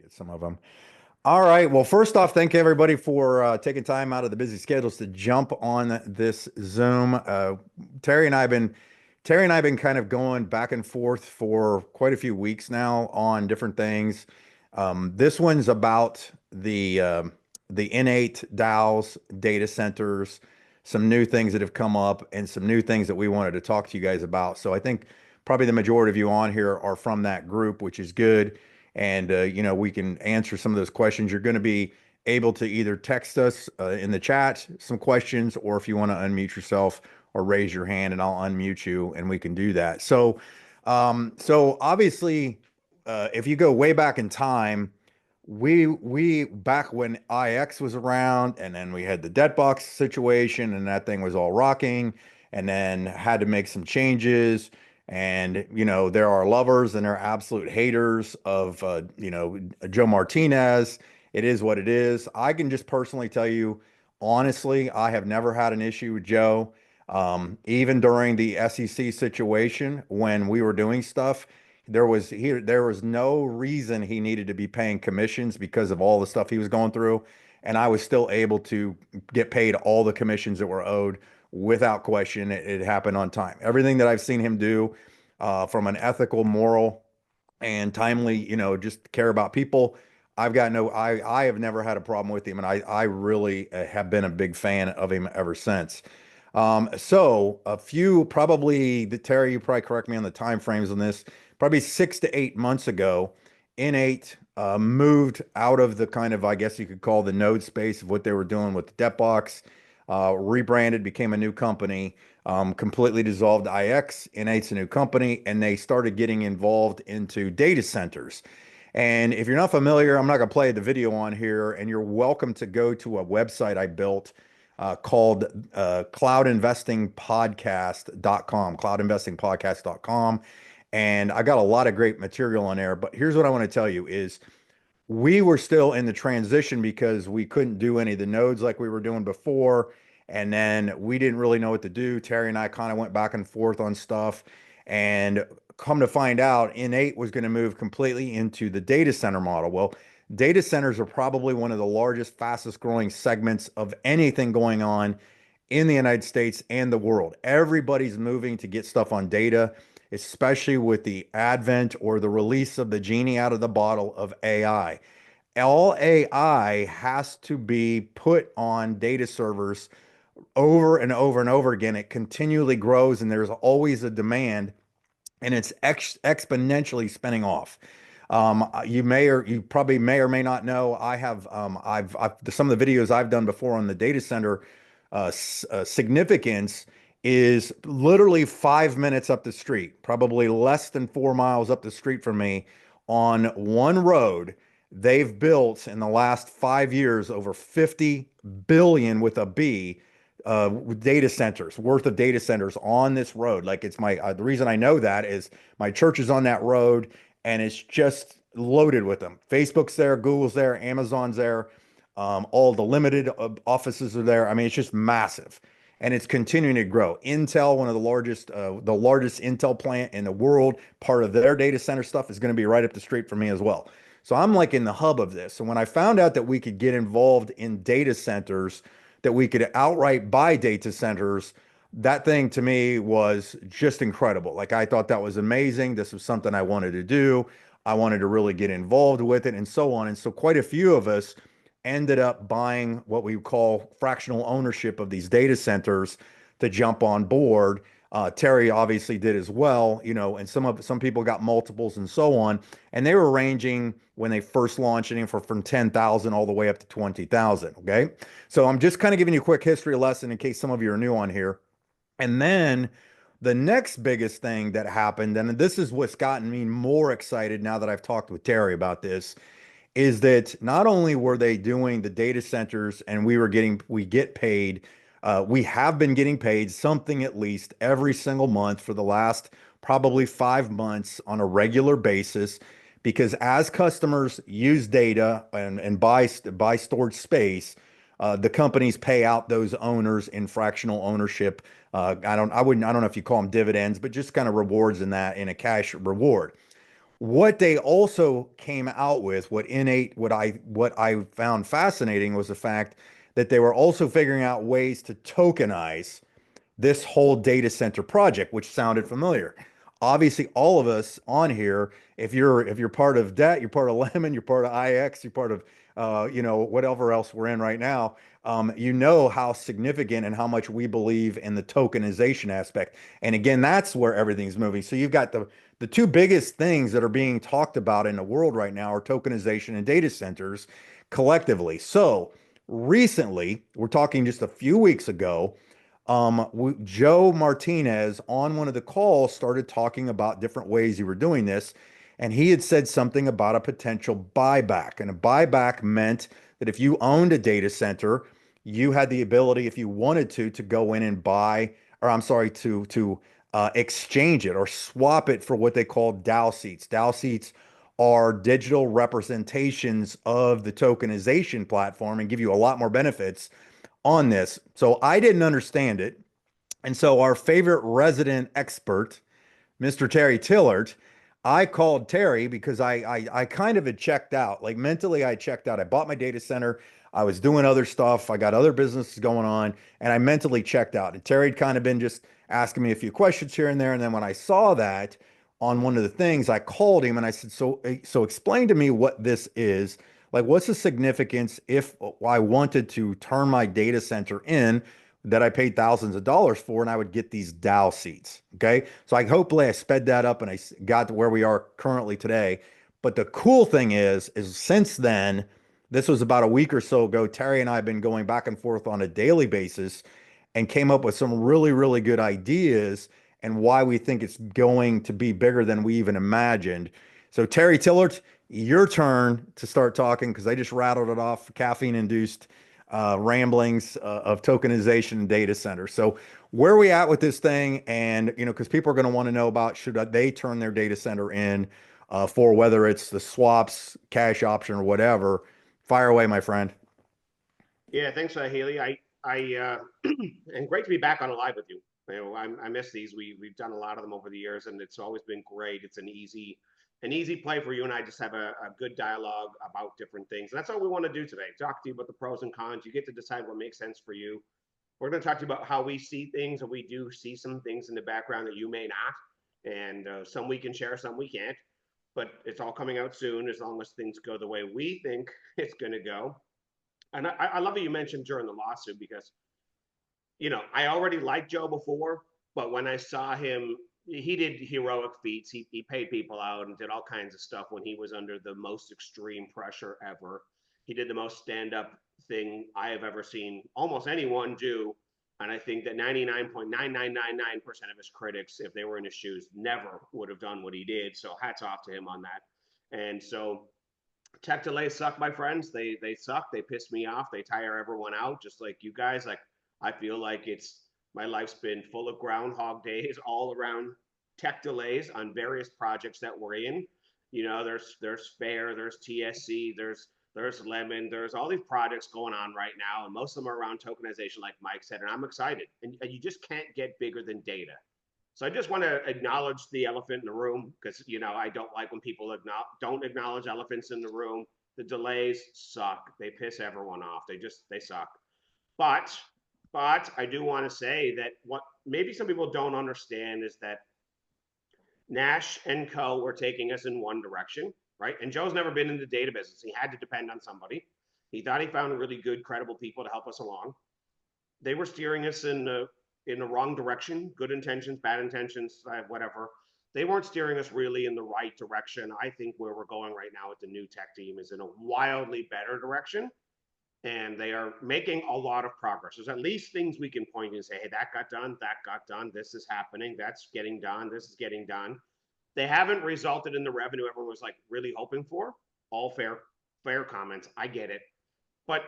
get some of them. All right. Well, first off, thank you everybody for taking time out of the busy schedules to jump on this Zoom. Terry and I've been Terry and I've been kind of going back and forth for quite a few weeks now on different things. This one's about the N8 DAOs, data centers, some new things that have come up, and some new things that we wanted to talk to you guys about. So I think probably the majority of you on here are from that group, which is good. And we can answer some of those questions. You're going to be able to either text us in the chat some questions, or if you want to unmute yourself or raise your hand, and I'll unmute you, and we can do that. So obviously, if you go way back in time, we back when IX was around, and then we had the debt box situation, and that thing was all rocking, and then had to make some changes. And there are lovers and there are absolute haters of Joe Martinez. It is what it is. I can just personally tell you, honestly, I have never had an issue with Joe. Even during the SEC situation when we were doing stuff, there was no reason he needed to be paying commissions because of all the stuff he was going through, and I was still able to get paid all the commissions that were owed without question. It happened on time. Everything that I've seen him do, from an ethical, moral, and timely, just care about people. I have never had a problem with him, and I really have been a big fan of him ever since. So a few, probably, Terry, you probably correct me on the time frames on this, probably 6 to 8 months ago, N8 moved out of the kind of, I guess you could call, the node space of what they were doing with the debt box, rebranded, became a new company, completely dissolved IX. N8's a new company, and they started getting involved into data centers. And if you're not familiar, I'm not going to play the video on here, and you're welcome to go to a website I built called cloudinvestingpodcast.com, cloudinvestingpodcast.com. And I got a lot of great material on there. But here's what I want to tell you is we were still in the transition because we couldn't do any of the nodes like we were doing before. And then we didn't really know what to do. Terry and I kind of went back and forth on stuff. And come to find out, N8 was going to move completely into the data center model. Well, data centers are probably one of the largest, fastest growing segments of anything going on in the United States and the world. Everybody's moving to get stuff on data, especially with the advent or the release of the genie out of the bottle of AI. All AI has to be put on data servers over and over and over again. It continually grows, and there's always a demand, and it's exponentially spinning off. You probably may or may not know, I've some of the videos I've done before on the data center significance is literally 5 minutes up the street, probably less than 4 miles up the street from me, on one road. They've built in the last 5 years over 50 billion with a B data centers worth of data centers on this road. Like, it's the reason I know that is my church is on that road, and it's just loaded with them. Facebook's there, Google's there, Amazon's there, all the limited offices are there. I mean, it's just massive, and it's continuing to grow. Intel, one of the largest Intel plant in the world, part of their data center stuff is going to be right up the street from me as well. So I'm like in the hub of this. And when I found out that we could get involved in data centers, that we could outright buy data centers, that thing to me was just incredible. Like, I thought that was amazing. This was something I wanted to do. I wanted to really get involved with it, and so on. And so quite a few of us ended up buying what we call fractional ownership of these data centers to jump on board. Terry obviously did as well, and some people got multiples and so on. And they were ranging, when they first launched it, from 10,000 all the way up to 20,000. Okay. So I'm just kind of giving you a quick history lesson in case some of you are new on here. And then the next biggest thing that happened, and this is what's gotten me more excited now that I've talked with Terry about this, is that not only were they doing the data centers and we get paid, we have been getting paid something at least every single month for the last probably 5 months on a regular basis, because as customers use data and buy storage space, the companies pay out those owners in fractional ownership. I don't know if you call them dividends, but just kind of rewards in a cash reward. What they also came out with, what I found fascinating was the fact that they were also figuring out ways to tokenize this whole data center project, which sounded familiar. Obviously, all of us on here, if you're part of DET, you're part of Lemon, you're part of IX, you're part of whatever else we're in right now. You know how significant and how much we believe in the tokenization aspect. And again, that's where everything's moving. So you've got the two biggest things that are being talked about in the world right now are tokenization and data centers collectively. So recently, we're talking just a few weeks ago, Joe Martinez on one of the calls started talking about different ways you were doing this. And he had said something about a potential buyback. And a buyback meant that if you owned a data center, you had the ability, if you wanted to go in and buy, or I'm sorry, to exchange it or swap it for what they call DAO seats. DAO seats are digital representations of the tokenization platform and give you a lot more benefits on this. So I didn't understand it. And so our favorite resident expert, Mr. Terry Tillert, I called Terry because I kind of had checked out. Like mentally, I checked out. I bought my data center. I was doing other stuff. I got other businesses going on, and I mentally checked out. And Terry had kind of been just asking me a few questions here and there. And then when I saw that on one of the things, I called him and I said, "So explain to me what this is. Like, what's the significance if I wanted to turn my data center in that I paid thousands of dollars for, and I would get these DAO seats." Okay. So hopefully I sped that up and I got to where we are currently today. But the cool thing is since then, this was about a week or so ago, Terry and I have been going back and forth on a daily basis and came up with some really, really good ideas and why we think it's going to be bigger than we even imagined. So Terry Tillert, your turn to start talking because I just rattled it off, caffeine induced ramblings of tokenization and data center. So where are we at with this thing? And because people are going to want to know about should they turn their data center in for whether it's the swaps, cash option, or whatever. Fire away, my friend. Yeah, thanks, Haley. And great to be back on a live with you. I miss these. We've done a lot of them over the years, and it's always been great. It's an easy play for you and I. Just have a good dialogue about different things. And that's all we want to do today. Talk to you about the pros and cons. You get to decide what makes sense for you. We're going to talk to you about how we see things, and we do see some things in the background that you may not. And some we can share, some we can't. But it's all coming out soon, as long as things go the way we think it's going to go. And I love that you mentioned during the lawsuit because, I already liked Joe before, but when I saw him, he did heroic feats. He paid people out and did all kinds of stuff when he was under the most extreme pressure ever. He did the most stand up thing I have ever seen almost anyone do. And I think that 99.9999% of his critics, if they were in his shoes, never would have done what he did. So hats off to him on that. And so tech delays suck, my friends. They suck. They piss me off. They tire everyone out, just like you guys. Like I feel like it's my life's been full of groundhog days all around tech delays on various projects that we're in. There's Fair, there's TSC, there's Lemon, there's all these projects going on right now, and most of them are around tokenization, like Mike said, and I'm excited. And you just can't get bigger than data. So I just want to acknowledge the elephant in the room because I don't like when people don't acknowledge elephants in the room. The delays suck. They piss everyone off. They suck. But I do want to say that what maybe some people don't understand is that Nash and Co were taking us in one direction, right? And Joe's never been in the data business. He had to depend on somebody. He thought he found really good, credible people to help us along. They were steering us in the wrong direction. Good intentions, bad intentions, whatever. They weren't steering us really in the right direction. I think where we're going right now with the new tech team is in a wildly better direction, and they are making a lot of progress. There's at least things we can point and say, hey, that got done, this is happening, that's getting done, this is getting done. They haven't resulted in the revenue everyone was like really hoping for. All fair comments. I get it. But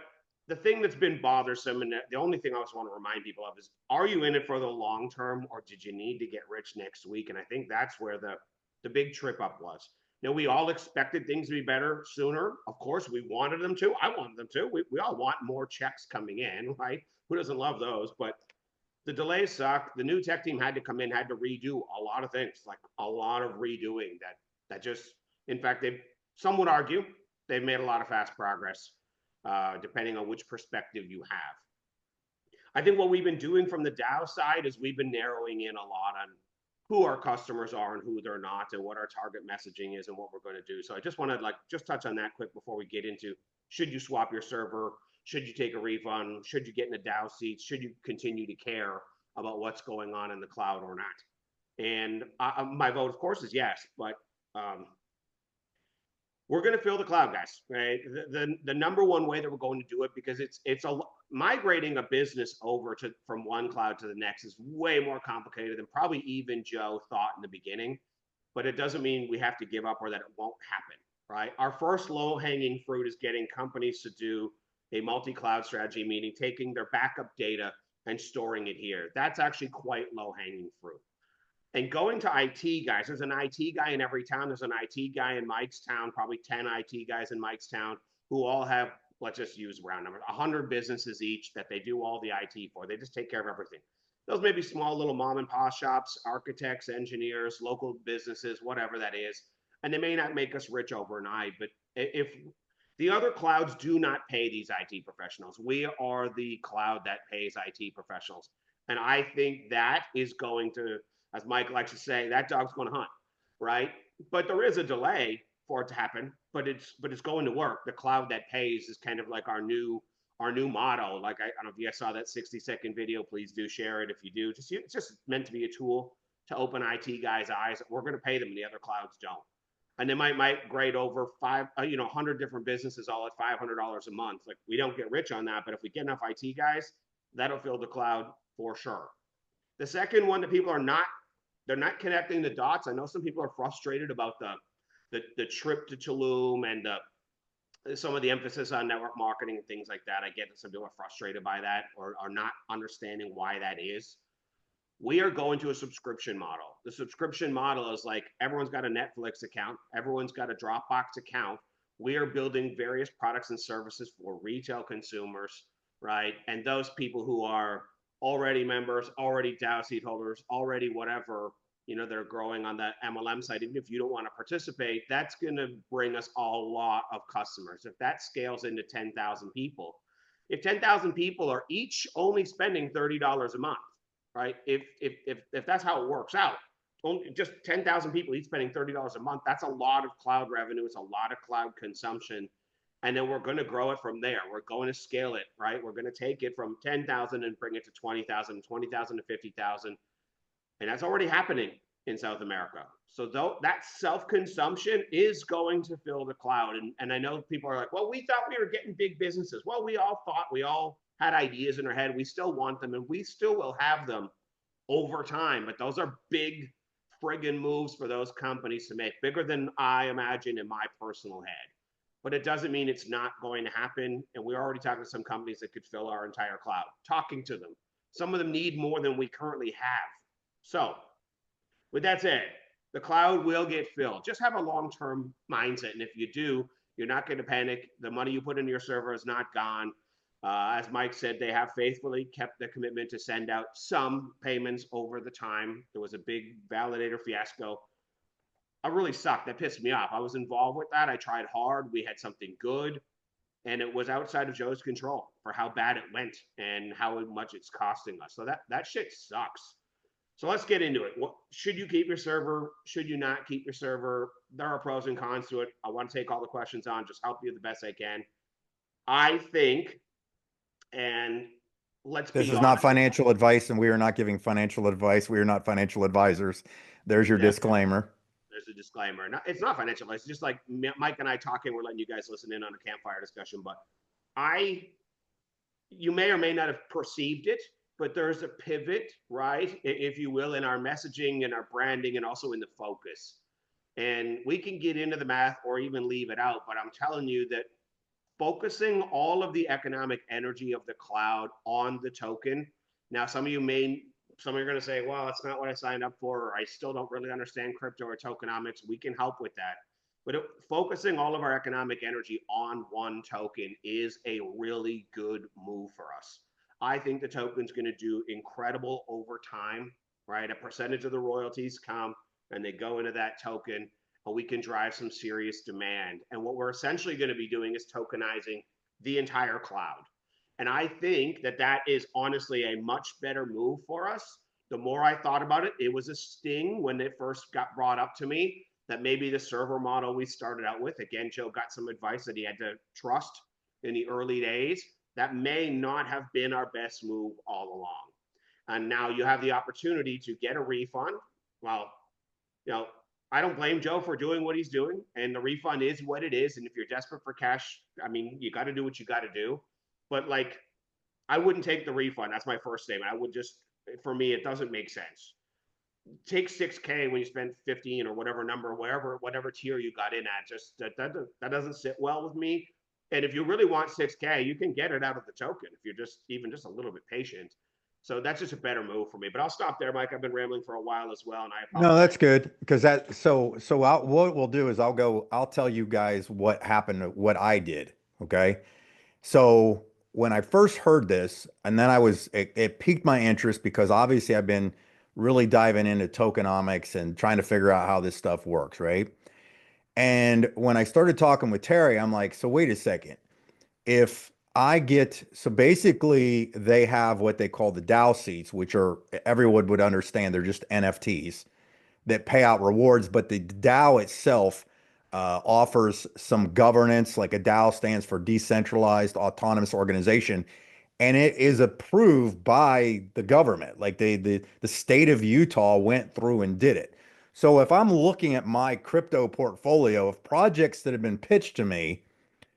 the thing that's been bothersome, and the only thing I always want to remind people of is, are you in it for the long term, or did you need to get rich next week? And I think that's where the big trip up was. We all expected things to be better sooner. Of course, we wanted them to. I wanted them to. We all want more checks coming in, right? Who doesn't love those? But the delays suck. The new tech team had to come in, had to redo a lot of things, like a lot of redoing that just In fact, some would argue they've made a lot of fast progress, depending on which perspective you have. I think what we've been doing from the DAO side is we've been narrowing in a lot on who our customers are and who they're not, and what our target messaging is and what we're going to do. So I just want to just touch on that quick before we get into, should you swap your server? Should you take a refund? Should you get in a DAO seat? Should you continue to care about what's going on in the cloud or not? And my vote, of course, is yes, but we're going to fill the cloud, guys. Right? The number one way that we're going to do it, because it's migrating a business over to from one cloud to the next is way more complicated than probably even Joe thought in the beginning. But it doesn't mean we have to give up or that it won't happen. Right? Our first low hanging fruit is getting companies to do a multi-cloud strategy, meaning taking their backup data and storing it here. That's actually quite low hanging fruit. And going to IT guys, there's an IT guy in every town. There's an IT guy in Mike's town, probably 10 IT guys in Mike's town, who all have, let's just use round numbers, 100 businesses each that they do all the IT for. They just take care of everything. Those may be small little mom and pop shops, architects, engineers, local businesses, whatever that is. And they may not make us rich overnight, but if the other clouds do not pay these IT professionals, we are the cloud that pays IT professionals. And I think that is going to, as Mike likes to say, that dog's going to hunt, right? But there is a delay for it to happen, but it's going to work. The cloud that pays is kind of like our new model. Like I don't know if you guys saw that 60-second video. Please do share it if you do. It's just meant to be a tool to open IT guys' eyes. We're going to pay them, and the other clouds don't. And they might migrate over 100 different businesses all at $500 a month. Like, we don't get rich on that, but if we get enough IT guys, that'll fill the cloud for sure. The second one that people are not, they're not connecting the dots. I know some people are frustrated about the trip to Tulum and some of the emphasis on network marketing and things like that. I get that some people are frustrated by that or are not understanding why that is. We are going to a subscription model. The subscription model is like, everyone's got a Netflix account, everyone's got a Dropbox account. We are building various products and services for retail consumers, right? And those people who are already members, already DAO seat holders, already whatever, they're growing on the MLM side. Even if you don't want to participate, that's going to bring us a lot of customers. If that scales into 10,000 people, if 10,000 people are each only spending $30 a month, right? If that's how it works out, only just 10,000 people each spending $30 a month, that's a lot of cloud revenue. It's a lot of cloud consumption. And then we're going to grow it from there. We're going to scale it, right? We're going to take it from 10,000 and bring it to 20,000, 20,000 to 50,000. And that's already happening in South America. So that self-consumption is going to fill the cloud. And I know people are like, well, we thought we were getting big businesses. Well, we all had ideas in our head. We still want them, and we still will have them over time. But those are big friggin' moves for those companies to make, bigger than I imagine in my personal head. But it doesn't mean it's not going to happen. And we're already talking to some companies that could fill our entire cloud, talking to them. Some of them need more than we currently have. So with that said, the cloud will get filled. Just have a long-term mindset. And if you do, you're not going to panic. The money you put into your server is not gone. As Mike said, they have faithfully kept the commitment to send out some payments over the time. There was a big validator fiasco. I really sucked. That pissed me off. I was involved with that. I tried hard. We had something good, and it was outside of Joe's control for how bad it went and how much it's costing us. So that shit sucks. So let's get into it. Should you keep your server? Should you not keep your server? There are pros and cons to it. I want to take all the questions on, just help you the best I can. I think, and let's be honest. This is not financial advice, and we are not giving financial advice. We are not financial advisors. There's your disclaimer. There's a disclaimer. It's not financial advice. It's just like Mike and I talking. We're letting you guys listen in on a campfire discussion. But you may or may not have perceived it, but there's a pivot, right, if you will, in our messaging and our branding and also in the focus. And we can get into the math or even leave it out, but I'm telling you that focusing all of the economic energy of the cloud on the token. Now, some of you are going to say, well, that's not what I signed up for, or I still don't really understand crypto or tokenomics. We can help with that. But focusing all of our economic energy on one token is a really good move for us. I think the token's going to do incredible over time, right? A percentage of the royalties come and they go into that token. and we can drive some serious demand. And what we're essentially going to be doing is tokenizing the entire cloud. And I think that that is honestly a much better move for us. The more I thought about it, it was a sting when it first got brought up to me that maybe the server model we started out with, again, Joe got some advice that he had to trust in the early days. That may not have been our best move all along. And now you have the opportunity to get a refund. Well, you know, I don't blame Joe for doing what he's doing, and the refund is what it is. And if you're desperate for cash, I mean, you got to do what you got to do. But like, I wouldn't take the refund. That's my first statement. I would just, for me, it doesn't make sense. Take 6K when you spend 15 or whatever number, whatever tier you got in at. Just that doesn't sit well with me. And if you really want 6K, you can get it out of the token if you're just even just a little bit patient. So that's just a better move for me. But I'll stop there, Mike. I've been rambling for a while as well, and I No, apologize. that's good because what we'll do is I'll tell you guys what happened, what I did. Okay. So when I first heard this, and then it piqued my interest because obviously I've been really diving into tokenomics and trying to figure out how this stuff works, right? And when I started talking with Terry, I'm like, so wait a second. If I get, so basically they have what they call the DAO seats, which are everyone would understand they're just NFTs that pay out rewards, but the DAO itself offers some governance. Like a DAO stands for decentralized autonomous organization, and it is approved by the government. Like the state of Utah went through and did it. So if I'm looking at my crypto portfolio of projects that have been pitched to me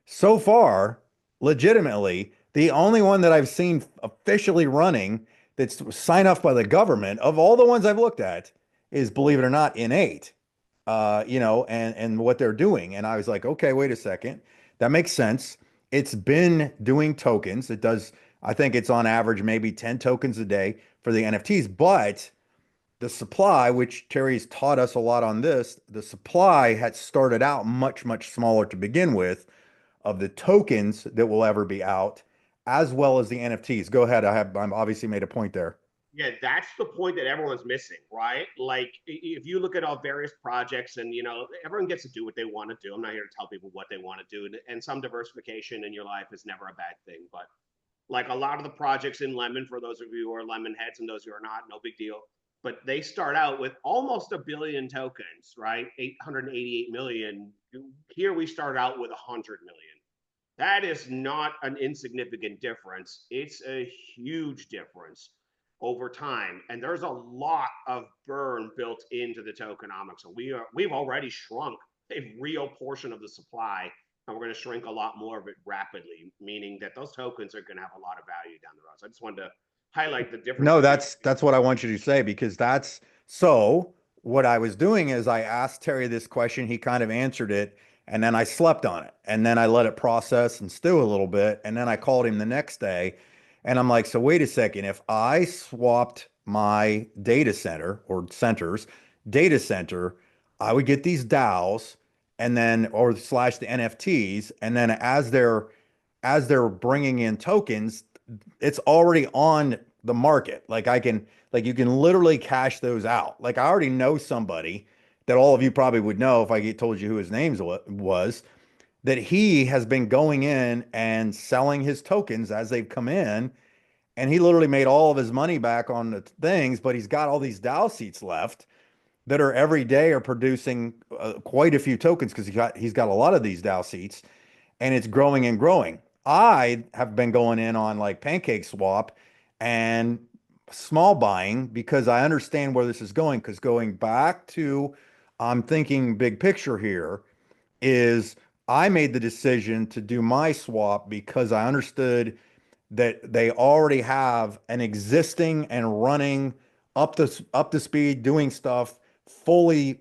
so far, legitimately, the only one that I've seen officially running that's signed off by the government of all the ones I've looked at is, believe it or not, Innate. And what they're doing. And I was like, okay, wait a second. That makes sense. It's been doing tokens. It does, I think it's on average maybe 10 tokens a day for the NFTs, but the supply, which Terry's taught us a lot on this, the supply had started out much, much smaller to begin with of the tokens that will ever be out, as well as the NFTs. Go ahead. I'm obviously made a point there. Yeah, that's the point that everyone's missing, right? Like, if you look at all various projects, and everyone gets to do what they want to do. I'm not here to tell people what they want to do, and some diversification in your life is never a bad thing. But like a lot of the projects in Lemon, for those of you who are Lemon heads and those who are not, no big deal. But they start out with almost a billion tokens, right? 888 million. Here we start out with 100 million. That is not an insignificant difference. It's a huge difference over time. And there's a lot of burn built into the tokenomics. So we've already shrunk a real portion of the supply, and we're going to shrink a lot more of it rapidly, meaning that those tokens are going to have a lot of value down the road. So I just wanted to highlight the difference No, between. that's what I want you to say because that's so what I was doing is I asked Terry this question, he kind of answered it, and then I slept on it. And then I let it process and stew a little bit. And then I called him the next day and I'm like, so wait a second, if I swapped my data center or centers, data center, I would get these DAOs and then or slash the NFTs, and then as they're bringing in tokens, it's already on the market. Like you can literally cash those out. Like I already know somebody that all of you probably would know if I told you who his name was, that he has been going in and selling his tokens as they've come in. And he literally made all of his money back on the things, but he's got all these DAO seats left that are every day are producing quite a few tokens because he's got a lot of these DAO seats and it's growing and growing. I have been going in on like Pancake Swap and small buying because I understand where this is going. Because going back to, I'm thinking big picture here, is I made the decision to do my swap because I understood that they already have an existing and running up to speed doing stuff fully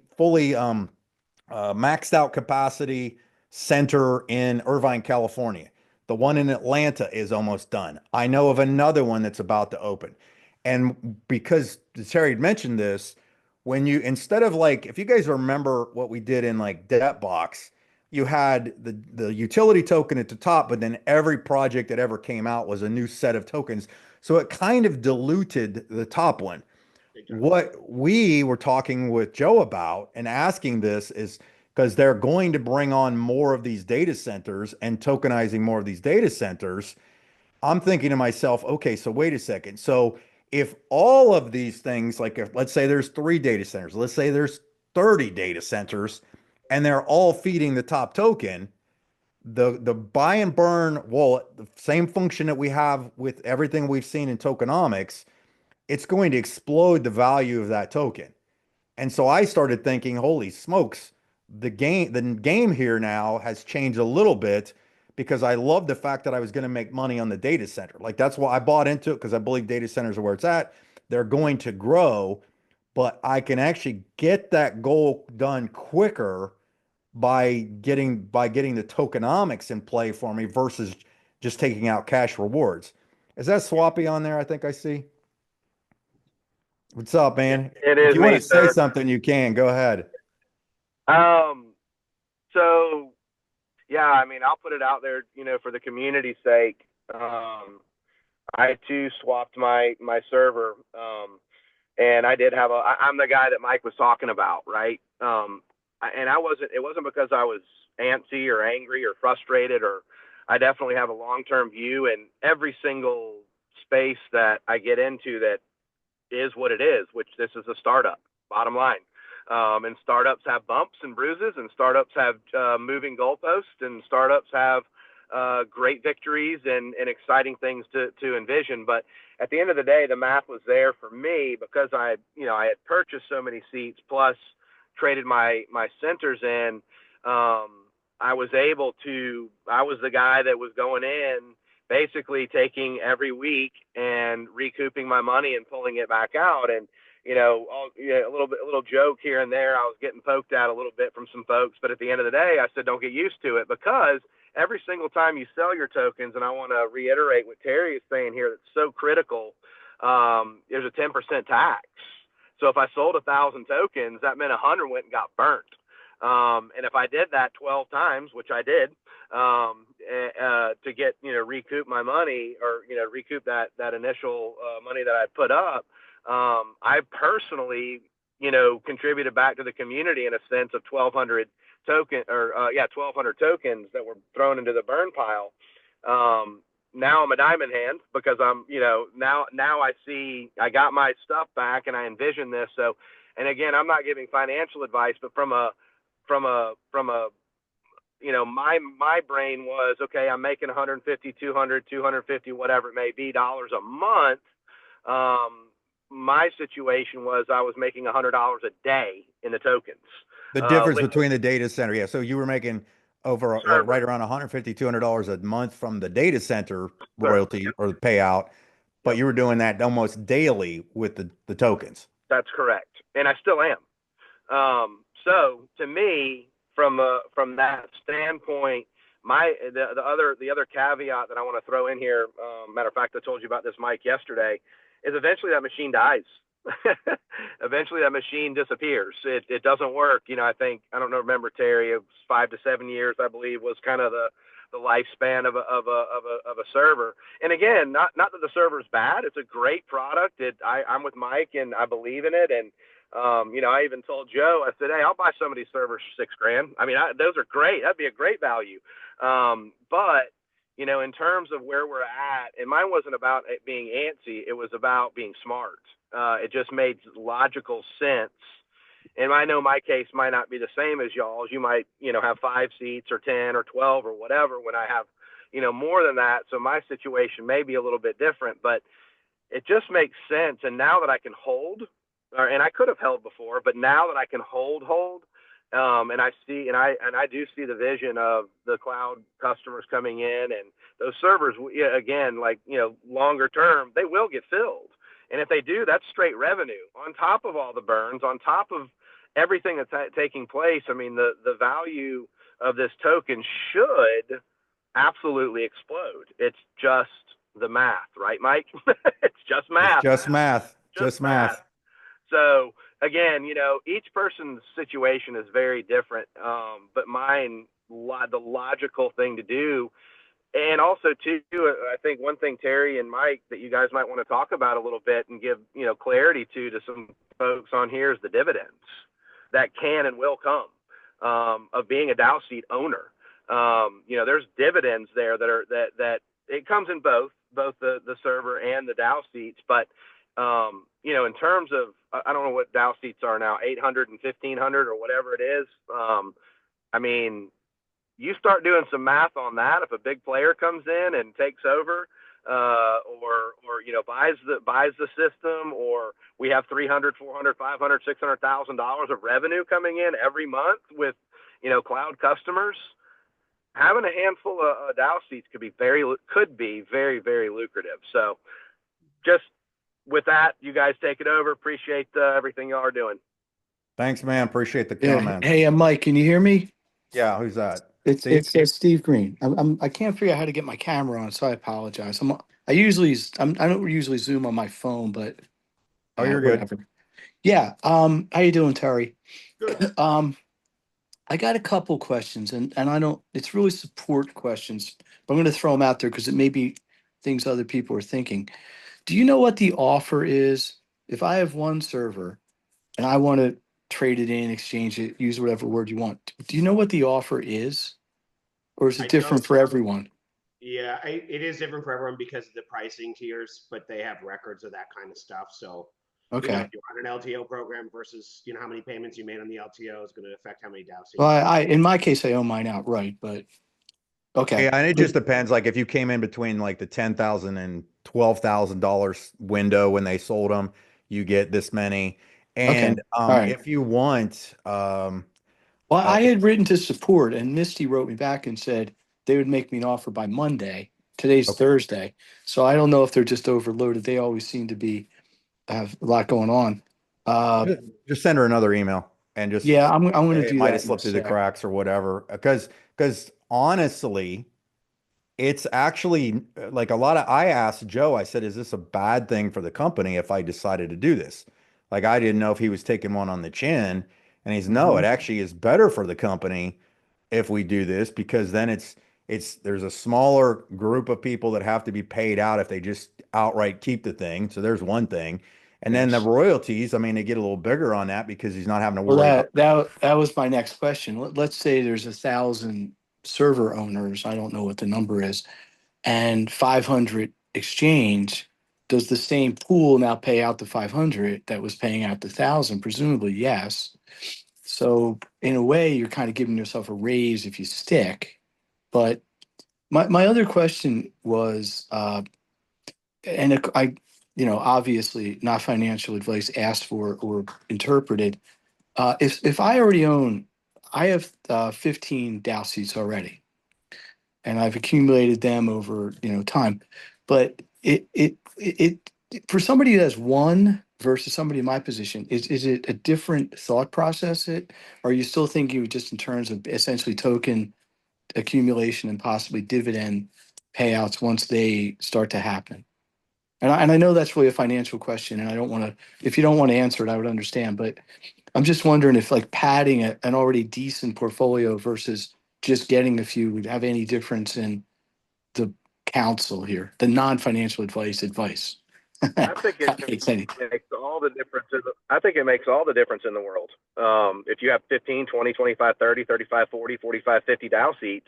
maxed out capacity center in Irvine, California. The one in Atlanta is almost done. I know of another one that's about to open. And because Terry had mentioned this, when you, instead of like, if you guys remember what we did in like Debtbox, you had the utility token at the top, but then every project that ever came out was a new set of tokens. So it kind of diluted the top one. What we were talking with Joe about and asking this is because they're going to bring on more of these data centers and tokenizing more of these data centers. I'm thinking to myself, okay, so wait a second. So if all of these things, like if let's say there's 3 data centers, let's say there's 30 data centers, and they're all feeding the top token, the buy and burn wallet, the same function that we have with everything we've seen in tokenomics, it's going to explode the value of that token. And so I started thinking, holy smokes, the game here now has changed a little bit because I love the fact that I was going to make money on the data center. Like that's why I bought into it because I believe data centers are where it's at. They're going to grow, but I can actually get that goal done quicker by getting the tokenomics in play for me versus just taking out cash rewards. Is that Swappy on there? I think I see. What's up, man? It If is you want me, to say sir. something, you can. Go ahead. Um, so yeah, I mean, I'll put it out there, for the community's sake. I too swapped my server, and I did have I'm the guy that Mike was talking about, right? And it wasn't because I was antsy or angry or frustrated, or I definitely have a long-term view, and every single space that I get into that is what it is, which this is a startup, bottom line. And startups have bumps and bruises, and startups have moving goalposts, and startups have great victories and exciting things to envision. But at the end of the day, the math was there for me because I had purchased so many seats plus traded my centers in. I was the guy that was going in basically taking every week and recouping my money and pulling it back out. And, a little joke here and there. I was getting poked at a little bit from some folks, but at the end of the day, I said, don't get used to it, because every single time you sell your tokens, and I want to reiterate what Terry is saying here, that's so critical. There's a 10% tax. So if I sold 1,000 tokens, that meant 100 went and got burnt. And if I did that 12 times, which I did, to get, recoup my money, or, recoup that initial money that I put up, I personally, contributed back to the community in a sense of 1,200 1,200 tokens that were thrown into the burn pile. Now I'm a diamond hand because now I see I got my stuff back and I envision this. So, and again, I'm not giving financial advice, but from a my brain was, okay, I'm making 150, 200, 250, whatever it may be, dollars a month. My situation was I was making $100 a day in the tokens. The difference Liquid between the data center. Yeah. So you were making over like server, right around 150, $200 a month from the data center sir. royalty or the payout, but Yep, you were doing that almost daily with the tokens. that's correct, and I still am. So to me, from that standpoint, the other caveat that I want to throw in here, matter of fact, I told you about this, Mike, yesterday, is eventually that machine dies. Eventually that machine disappears. It doesn't work. I don't know, remember, Terry, it was 5 to 7 years, I believe, was kind of the lifespan of a server. And again, not that the server is bad. It's a great product. I'm with Mike and I believe in it. And I even told Joe, I said, hey, I'll buy some of these servers for $6,000. I mean, those are great. That'd be a great value. But in terms of where we're at, and mine wasn't about it being antsy. It was about being smart. It just made logical sense. And I know my case might not be the same as y'all's. You might, have 5 seats or 10 or 12 or whatever, when I have, more than that. So my situation may be a little bit different, but it just makes sense. And now that I can hold, and I could have held before, but now that I can hold, and I do see the vision of the cloud customers coming in, and those servers, again, like, longer term, they will get filled. And if they do, that's straight revenue on top of all the burns, on top of everything that's taking place. I mean, the value of this token should absolutely explode. It's just the math, right, Mike? It's just It's math, just math, just just math. math. So again, each person's situation is very different. But mine, the logical thing to do, and also too, I think one thing, Terry and Mike, that you guys might want to talk about a little bit and give clarity to some folks on here, is the dividends that can and will come. of being a Dow seat owner. There's dividends there that it comes in both the server and the Dow seats. But, in terms of, I don't know what Dow seats are now, 800 and 1500 or whatever it is. You start doing some math on that. If a big player comes in and takes over, or buys the system, or we have 300, 400, 500, $600,000 of revenue coming in every month with, cloud customers, having a handful of Dow seats could be very, very lucrative. So just with that, you guys take it over. Appreciate everything y'all are doing. Thanks, man. Appreciate the Yeah. comment. Hey, Mike, can you hear me? Yeah, who's that? It's Steve Green. I can't figure out how to get my camera on, so I apologize. I don't usually Zoom on my phone, but Oh, you're good. whatever. Yeah. How you doing, Terry? Good. I got a couple questions, and I don't. It's really support questions, but I'm going to throw them out there because it may be things other people are thinking. Do you know what the offer is if I have one server and I want to trade it in, exchange it, use whatever word you want? Do you know what the offer is, or is I it different don't- for everyone? Yeah, it is different for everyone because of the pricing tiers, but they have records of that kind of stuff. So, Okay. if you run an LTO program versus, how many payments you made on the LTO is going to affect how many Dow seats. Well, I in my case, I own mine outright, but okay. Yeah, and it just depends. Like if you came in between like the $10,000 and $12,000 window when they sold them, you get this many. And All right. if you want, Well, I had written to support, and Misty wrote me back and said they would make me an offer by Monday. Today's Okay. Thursday, so I don't know if they're just overloaded. They always seem to have a lot going on. just send her another email and just Yeah, I'm going to it do might that. have in a slipped through the sec. cracks or whatever. Because honestly, it's actually like I asked Joe, I said, is this a bad thing for the company if I decided to do this? Like I didn't know if he was taking one on the chin. And he's no, it actually is better for the company if we do this because then there's a smaller group of people that have to be paid out if they just outright keep the thing. So there's one thing. And then the Yes. royalties, I mean, they get a little bigger on that because he's not having to Well, worry about. that was my next question. Let's say there's 1,000 server owners. I don't know what the number is, and 500 exchange. Does the same pool now pay out the 500 that was paying out the 1,000? Presumably, yes. So in a way, you're kind of giving yourself a raise if you stick. But my other question was, obviously not financial advice asked for or interpreted. If I already own, I have 15 Dow seats already, and I've accumulated them over time. But it for somebody that has one versus somebody in my position, is it a different thought process? Or are you still thinking just in terms of essentially token accumulation and possibly dividend payouts once they start to happen? And I know that's really a financial question, and I don't want to. If you don't want to answer it, I would understand. But I'm just wondering if like padding an already decent portfolio versus just getting a few would have any difference in the counsel here, the non-financial advice. I think It's any- makes all the difference. I think it makes all the difference in the world. If you have 15, 20, 25, 30, 35, 40, 45, 50 Dow seats,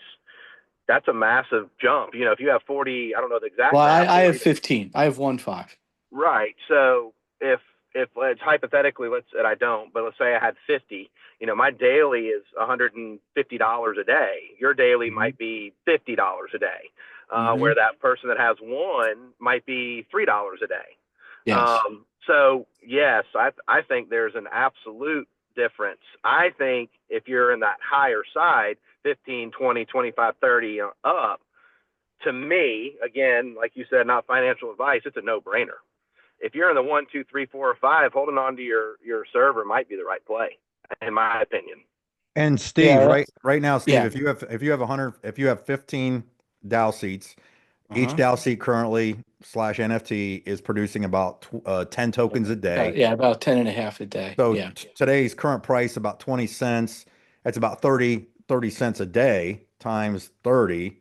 that's a massive jump. If you have 40, I don't know the exact. Well, math, I have 40 15. I have 1.5. Right. So if it's hypothetically, and I don't, but let's say I had 50, my daily is $150 a day. Your daily might be $50 a day, where that person that has one might be $3 a day. Yes. So yes, I think there's an absolute difference. I think if you're in that higher side, 15, 20, 25, 30 up, to me, again, like you said, not financial advice, it's a no-brainer. If you're in the 1, 2, 3, 4, or 5, holding on to your server might be the right play, in my opinion. And Steve, Yeah, right now, Steve, yeah. if you have 100, if you have 15 Dow seats, each Dow seat currently / NFT is producing about 10 tokens a day. Yeah, about 10 and a half a day. So Yeah. today's current price about 20 cents. That's about 30 cents a day times 30.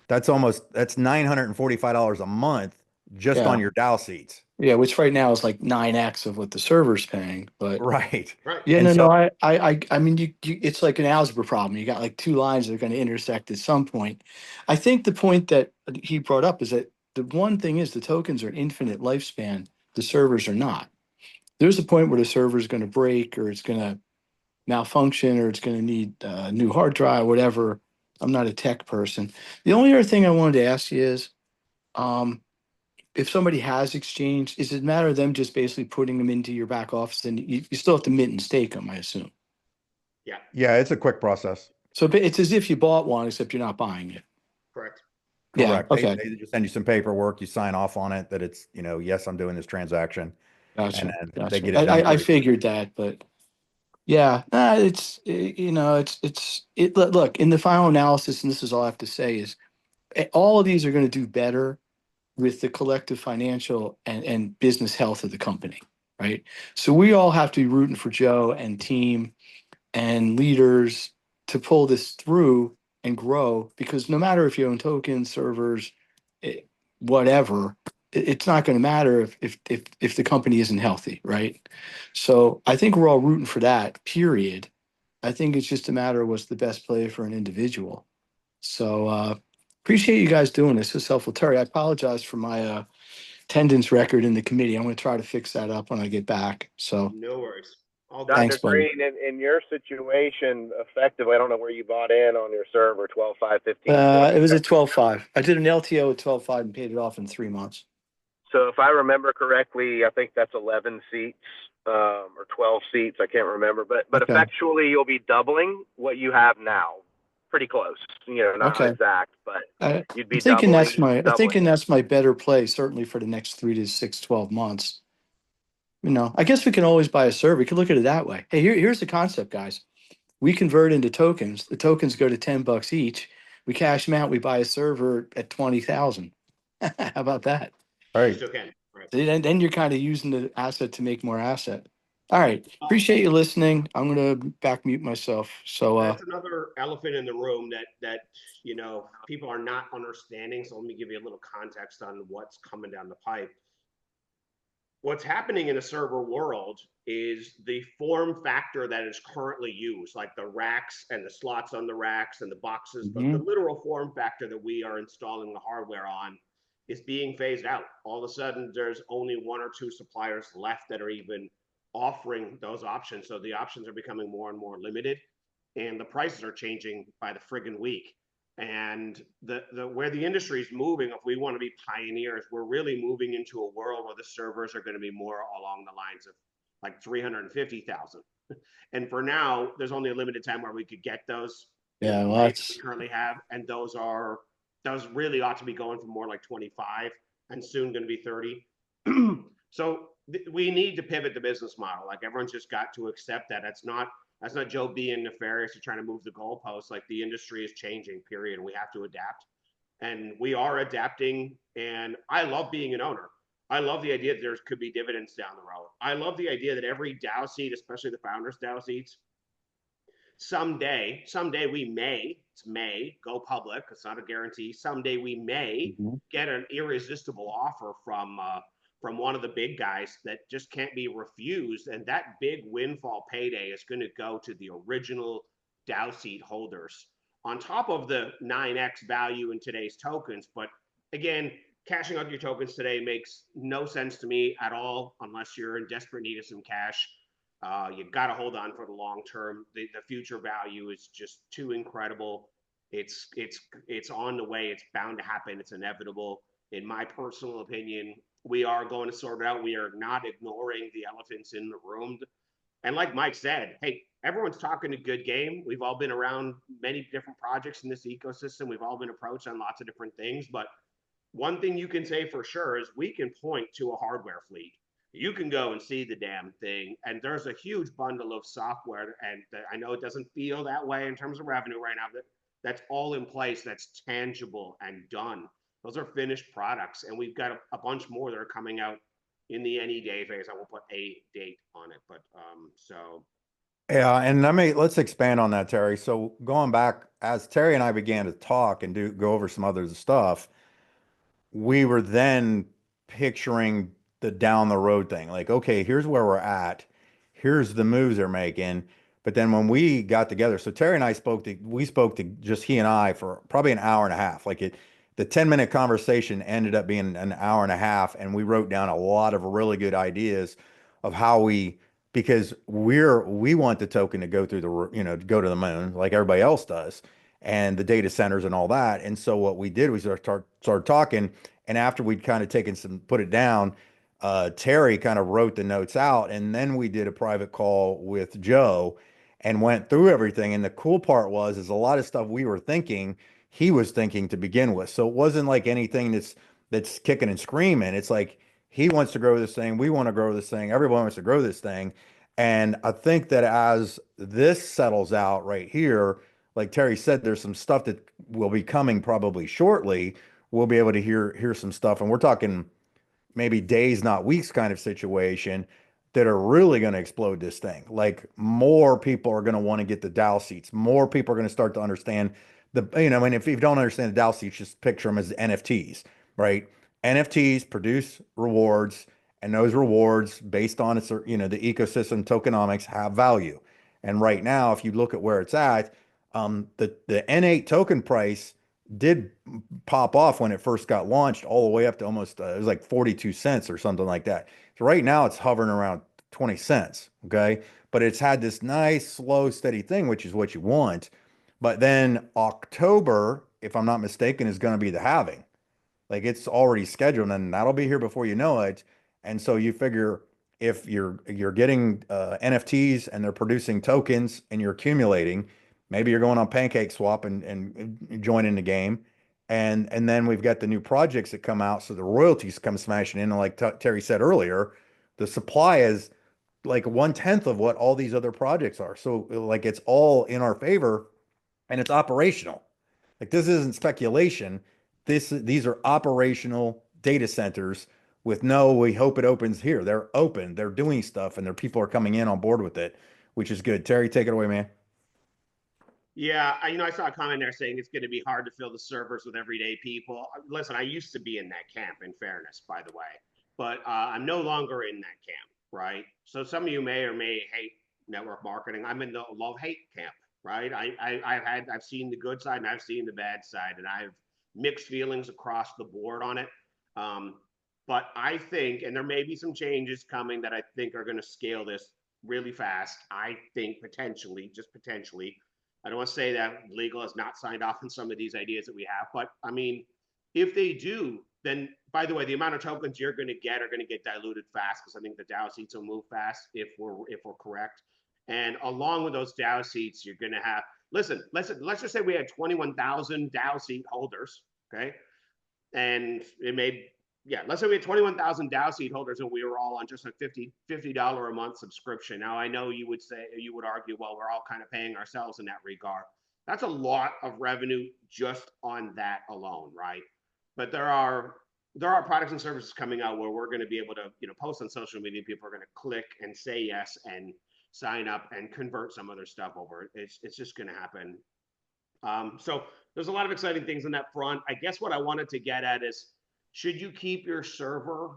That's $945 a month just Yeah. on your Dow seats. Yeah, which right now is like 9x of what the server's paying. But Right. Right. yeah, And no, so, no, I mean, it's like an algebra problem. You got like two lines that are going to intersect at some point. I think the point that he brought up is that the one thing is the tokens are infinite lifespan. The servers are not. There's a point where the server is going to break, or it's going to malfunction, or it's going to need a new hard drive, whatever. I'm not a tech person. The only other thing I wanted to ask you is, um, if somebody has exchanged, is it a matter of them just basically putting them into your back office, and you still have to mint and stake them, I assume. Yeah. yeah, it's a quick process. So it's as if you bought one, except you're not buying it. Correct. Yeah. Correct. Okay. They just send you some paperwork, you sign off on it that it's, yes, I'm doing this transaction. Gotcha. And then they Gotcha. get it done. I pretty quick. figured that, but yeah, look, in the final analysis, and this is all I have to say is all of these are going to do better with the collective financial and business health of the company, right? So we all have to be rooting for Joe and team and leaders to pull this through and grow, because no matter if you own tokens, servers, whatever, it's not going to matter if the company isn't healthy, right? So I think we're all rooting for that, period. I think it's just a matter of what's the best play for an individual. So appreciate you guys doing this. It's helpful. Terry, I apologize for my attendance record in the committee. I'm going to try to fix that up when I get back. So No worries. All good. Thanks, Dr. buddy. Green, in your situation, effectively, I don't know where you bought in on your server, 12, 5, 15, 20. it was at 12.5. I did an LTO at 12.5 and paid it off in 3 months. So if I remember correctly, I think that's 11 seats or 12 seats. I can't remember, but Okay. effectually you'll be doubling what you have now. Pretty close, not Okay. exact, but you'd be I'm thinking doubling. I'm thinking that's my better play, certainly for the next 3 to 6, 12 months. I guess we can always buy a server. We can look at it that way. Hey, here's the concept, guys. We convert into tokens. The tokens go to $10 each. We cash them out. We buy a server at 20,000. How about that? All You right. still can. Right. Then you're kind of using the asset to make more asset. All right. Appreciate you listening. I'm going to back mute myself. So That's another elephant in the room that people are not understanding. So let me give you a little context on what's coming down the pipe. What's happening in the server world is the form factor that is currently used, like the racks and the slots on the racks and the boxes, but the literal form factor that we are installing the hardware on is being phased out. All of a sudden, there's only 1 or 2 suppliers left that are even offering those options. So the options are becoming more and more limited, and the prices are changing by the friggin' week. And the where the industry is moving, if we want to be pioneers, we're really moving into a world where the servers are going to be more along the lines of like 350,000. And for now, there's only a limited time where we could get those. yeah, well, Rates we currently have, and those really ought to be going for more like 25, and soon going to be 30. So we need to pivot the business model. Like, everyone's just got to accept that. That's not Joe being nefarious or trying to move the goalposts. Like, the industry is changing, period. We have to adapt, and we are adapting. And I love being an owner. I love the idea that there could be dividends down the road. I love the idea that every DAO seat, especially the founders DAO seats, someday we may go public. It's not a guarantee. Someday we may get an irresistible offer from one of the big guys that just can't be refused, and that big windfall payday is going to go to the original DAO seat holders, on top of the 9x value in today's tokens. But again, cashing out your tokens today makes no sense to me at all, unless you're in desperate need of some cash. You've got to hold on for the long term. The future value is just too incredible. It's on the way. It's bound to happen. It's inevitable. In my personal opinion, we are going to sort it out. We are not ignoring the elephants in the room. And like Mike said, hey, everyone's talking a good game. We've all been around many different projects in this ecosystem. We've all been approached on lots of different things. But one thing you can say for sure is we can point to a hardware fleet. You can go and see the damn thing, and there's a huge bundle of software, and I know it doesn't feel that way in terms of revenue right now, that's all in place, that's tangible and done. Those are finished products, and we've got a bunch more that are coming out in the any day phase. I won't put a date on it, but so. Yeah, and let's expand on that, Terry. So going back, as Terry and I began to talk and go over some other stuff, we were then picturing the down the road thing. Like, okay, here's where we're at. Here's the moves they're making. But then when we got together, so Terry and I we spoke to just he and I for probably an hour and a half. The 10-minute conversation ended up being an hour and a half, and we wrote down a lot of really good ideas of how because we want the token to go through to go to the moon like everybody else does, and the data centers and all that. And so what we did was started talking, and after we'd kind of put it down, Terry kind of wrote the notes out, and then we did a private call with Joe and went through everything. And the cool part is a lot of stuff we were thinking, he was thinking to begin with. So it wasn't like anything that's kicking and screaming. It's like he wants to grow this thing, we want to grow this thing, everyone wants to grow this thing. And I think that as this settles out right here, like Terry said, there's some stuff that will be coming probably shortly. We'll be able to hear some stuff, and we're talking maybe days, not weeks kind of situation that are really going to explode this thing. Like more people are going to want to get the Dow seats. More people are going to start to understand I mean, if you don't understand the Dow seats, just picture them as NFTs, right? NFTs produce rewards, and those rewards based on the ecosystem tokenomics have value. And right now, if you look at where it's at, the N8 token price did pop off when it first got launched all the way up to almost it was like 42 cents or something like that. So right now it's hovering around 20 cents, okay? But it's had this nice slow steady thing, which is what you want. But then October, if I'm not mistaken, is going to be the halving. Like it's already scheduled, and that'll be here before you know it. And so you figure if you're getting NFTs and they're producing tokens and you're accumulating, maybe you're going on Pancake Swap and joining the game. And then we've got the new projects that come out, so the royalties come smashing in. And like Terry said earlier, the supply is like 1/10 of what all these other projects are. So like it's all in our favor, and it's operational. Like this isn't speculation. These are operational data centers with we hope it opens here. They're open, they're doing stuff, and people are coming in on board with it, which is good. Terry, take it away, man. Yeah, I saw a comment there saying it's going to be hard to fill the servers with everyday people. Listen, I used to be in that camp, in fairness, by the way, but I'm no longer in that camp, right? So some of you may or may hate network marketing. I'm in the love-hate camp, right? I've seen the good side and I've seen the bad side, and I have mixed feelings across the board on it. But I think, and there may be some changes coming that I think are going to scale this really fast. I think potentially, just potentially, I don't want to say that legal has not signed off on some of these ideas that we have, but I mean, if they do, then by the way, the amount of tokens you're going to get are going to get diluted fast because I think the Dow seats will move fast if we're correct. And along with those Dow seats, you're going to have let's just say we had 21,000 Dow seat holders, okay, and it made let's say we had 21,000 Dow seat holders and we were all on just a $50 a month subscription. Now, I know you would argue, well, we're all kind of paying ourselves in that regard. That's a lot of revenue just on that alone, right? But there are products and services coming out where we're going to be able to, post on social media. People are going to click and say yes and sign up and convert some other stuff over. It's just going to happen. So there's a lot of exciting things on that front. I guess what I wanted to get at is, should you keep your server?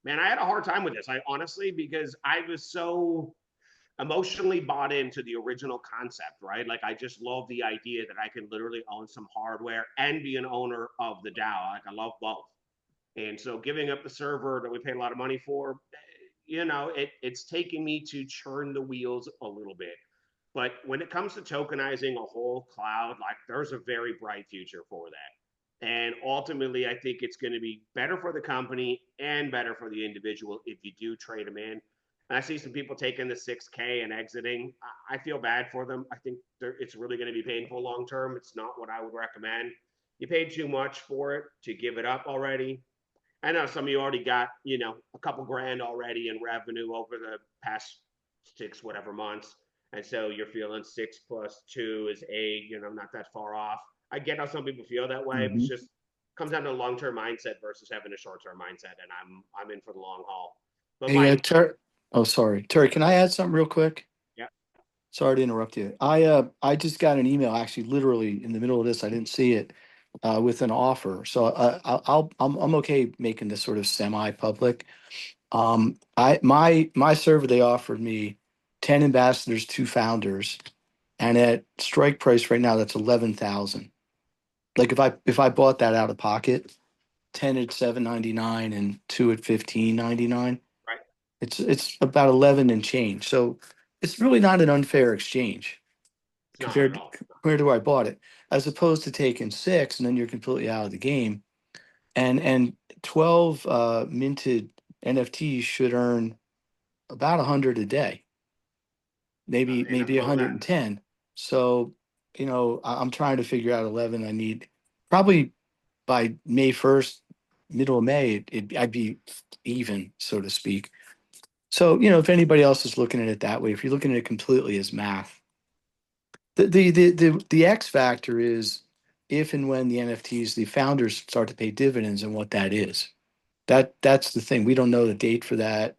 Man, I had a hard time with this. I honestly, because I was so emotionally bought into the original concept, right? Like I just love the idea that I can literally own some hardware and be an owner of the DAO. Like I love both. And so giving up the server that we paid a lot of money for, it's taking me to churn the wheels a little bit. But when it comes to tokenizing a whole cloud, like there's a very bright future for that. And ultimately, I think it's going to be better for the company and better for the individual if you do trade them in. And I see some people taking the 6K and exiting. I feel bad for them. I think it's really going to be painful long term. It's not what I would recommend. You paid too much for it to give it up already. I know some of you already got, a couple grand already in revenue over the past 6 whatever months. And so you're feeling 6 + 2 is 8, not that far off. I get how some people feel that way. Mm-hmm. It's just comes down to a long-term mindset versus having a short-term mindset, and I'm in for the long haul. But sorry, Terry. Can I add something real quick? Yeah. Sorry to interrupt you. I just got an email, actually, literally in the middle of this. I didn't see it with an offer. So I'm okay making this sort of semi-public. My server, they offered me 10 ambassadors, 2 founders, and at strike price right now, that's 11,000. Like if I bought that out of pocket, 10 at 799 and 2 at 1599, Right. it's about 11 and change. So it's really not an unfair exchange It's not at compared all. compared to where I bought it, as opposed to taking 6 and then you're completely out of the game. And 12 minted NFTs should earn about 100 a day, maybe And I'm maybe cool with that. 110. So, I'm trying to figure out 11. I need probably by May 1st, middle of May, I'd be even, so to speak. So, if anybody else is looking at it that way, if you're looking at it completely as math, the X factor is if and when the NFTs, the founders start to pay dividends and what that is. That's the thing. We don't know the date for that.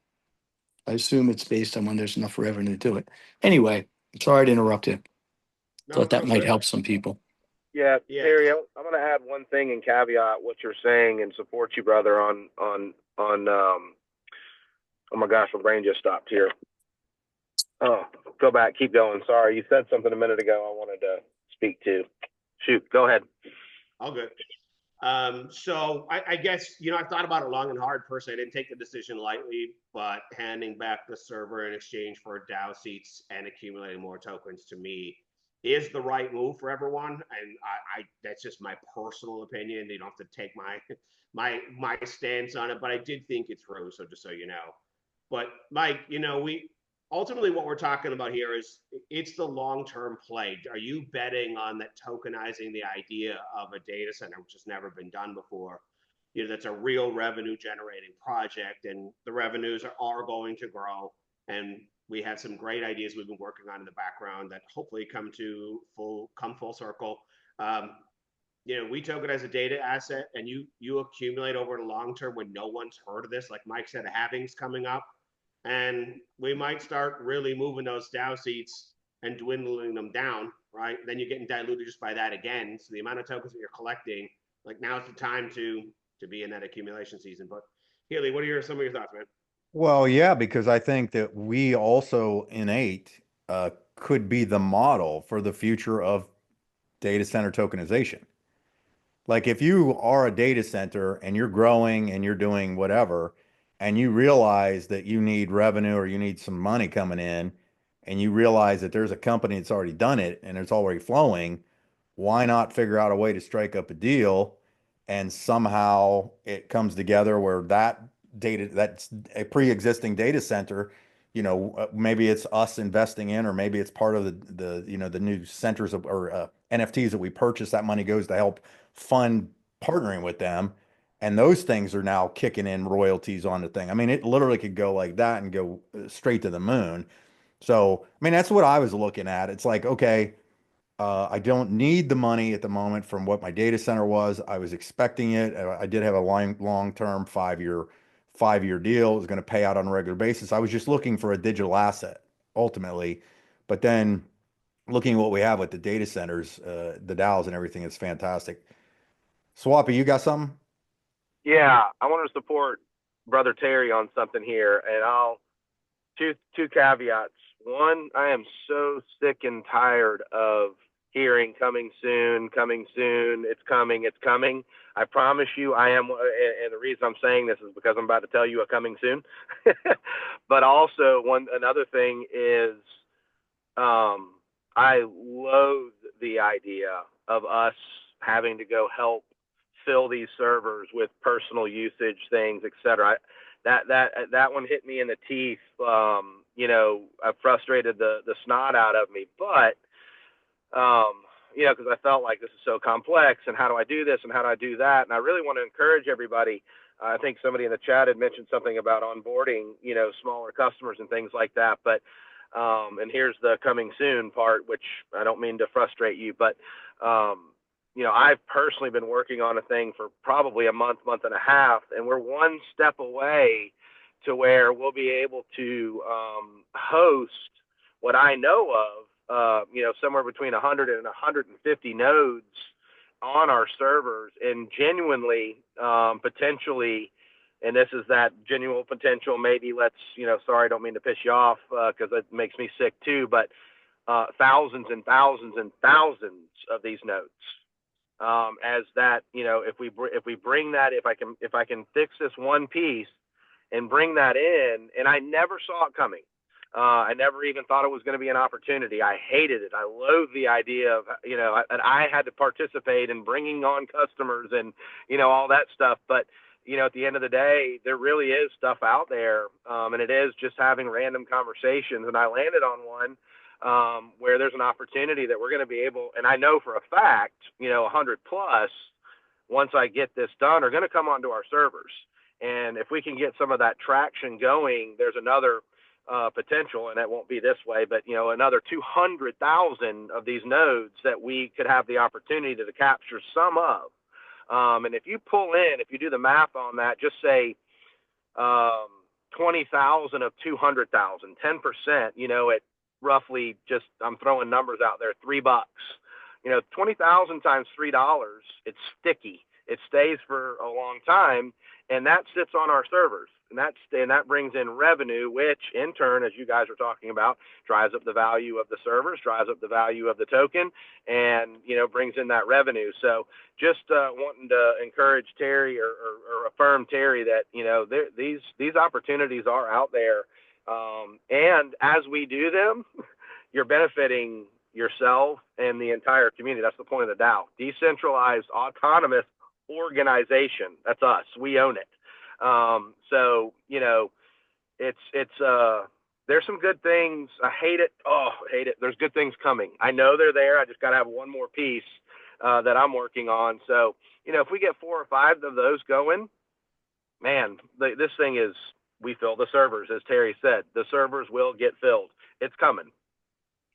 I assume it's based on when there's enough revenue to do it. Anyway, sorry to interrupt you. No, Thought that no, might good. help some people. Yeah, Yeah. Terry, I'm going to add one thing and caveat what you're saying and support you, brother, on oh my gosh, my brain just stopped here. Oh, go back, keep going. Sorry, you said something a minute ago I wanted to speak to. Shoot, go ahead. All good. So I guess, I've thought about it long and hard. Personally, I didn't take the decision lightly, but handing back the server in exchange for DAO seats and accumulating more tokens to me is the right move for everyone. And I that's just my personal opinion. You don't have to take my stance on it, but I did think it through. So just so you know. But Mike, we ultimately what we're talking about here is it's the long-term play. Are you betting on that tokenizing the idea of a data center, which has never been done before? That's a real revenue generating project, and the revenues are going to grow. And we have some great ideas we've been working on in the background that hopefully come full circle. We tokenize a data asset, and you accumulate over the long term when no one's heard of this. Like Mike said, a halving's coming up, and we might start really moving those DAO seats and dwindling them down, right? Then you're getting diluted just by that again. So the amount of tokens that you're collecting, like now's the time to be in that accumulation season. But Healy, what are some of your thoughts, man? Well, yeah, because I think that we also innate could be the model for the future of data center tokenization. Like if you are a data center and you're growing and you're doing whatever, and you realize that you need revenue or you need some money coming in, and you realize that there's a company that's already done it and it's already flowing, why not figure out a way to strike up a deal and somehow it comes together where that's a pre-existing data center, maybe it's us investing in, or maybe it's part of the new centers or NFTs that we purchase. That money goes to help fund partnering with them. And those things are now kicking in royalties on the thing. I mean, it literally could go like that and go straight to the moon. So, I mean, that's what I was looking at. It's like, okay, I don't need the money at the moment from what my data center was. I was expecting it. I did have a long-term 5-year deal. It was going to pay out on a regular basis. I was just looking for a digital asset ultimately. But then looking at what we have with the data centers, the DAOs and everything, is fantastic. Swappy, you got something? Yeah, I want to support brother Terry on something here, and I'll two caveats. One, I am so sick and tired of hearing coming soon, it's coming. I promise you I am, and the reason I'm saying this is because I'm about to tell you a coming soon. But also another thing is I loathe the idea of us having to go help fill these servers with personal usage things, etc. That one hit me in the teeth. I frustrated the snot out of me, but because I felt like this is so complex, and how do I do this, and how do I do that? And I really want to encourage everybody. I think somebody in the chat had mentioned something about onboarding, smaller customers and things like that. But and here's the coming soon part, which I don't mean to frustrate you, but I've personally been working on a thing for probably a month and a half, and we're one step away to where we'll be able to host what I know of, somewhere between 100 and 150 nodes on our servers and genuinely, potentially, and this is that genuine potential, maybe sorry, I don't mean to piss you off, because it makes me sick too, but thousands and thousands and thousands of these notes. As that, if we bring that, if I can fix this one piece and bring that in, and I never saw it coming. I never even thought it was going to be an opportunity. I hated it. I loathed the idea of, that I had to participate in bringing on customers and, all that stuff. But, at the end of the day, there really is stuff out there. And it is just having random conversations. And I landed on one where there's an opportunity that we're going to be able, and I know for a fact, 100 plus, once I get this done, are going to come onto our servers. And if we can get some of that traction going, there's another potential, and it won't be this way, but another 200,000 of these nodes that we could have the opportunity to capture some of. And if you do the math on that, just say 20,000 of 200,000, 10%, at roughly, just I'm throwing numbers out there, $3. 20,000 times $3, it's sticky. It stays for a long time, and that sits on our servers. And that brings in revenue, which in turn, as you guys are talking about, drives up the value of the servers, drives up the value of the token, and brings in that revenue. So just wanting to encourage Terry or affirm Terry that these opportunities are out there, and as we do them, you're benefiting yourself and the entire community. That's the point of the DAO, decentralized autonomous organization. That's us. We own it. So, there's some good things. I hate it. Oh, I hate it. There's good things coming. I know they're there. I just got to have one more piece, that I'm working on. So, if we get 4 or 5 of those going, man, this thing is, we fill the servers. As Terry said, the servers will get filled. It's coming.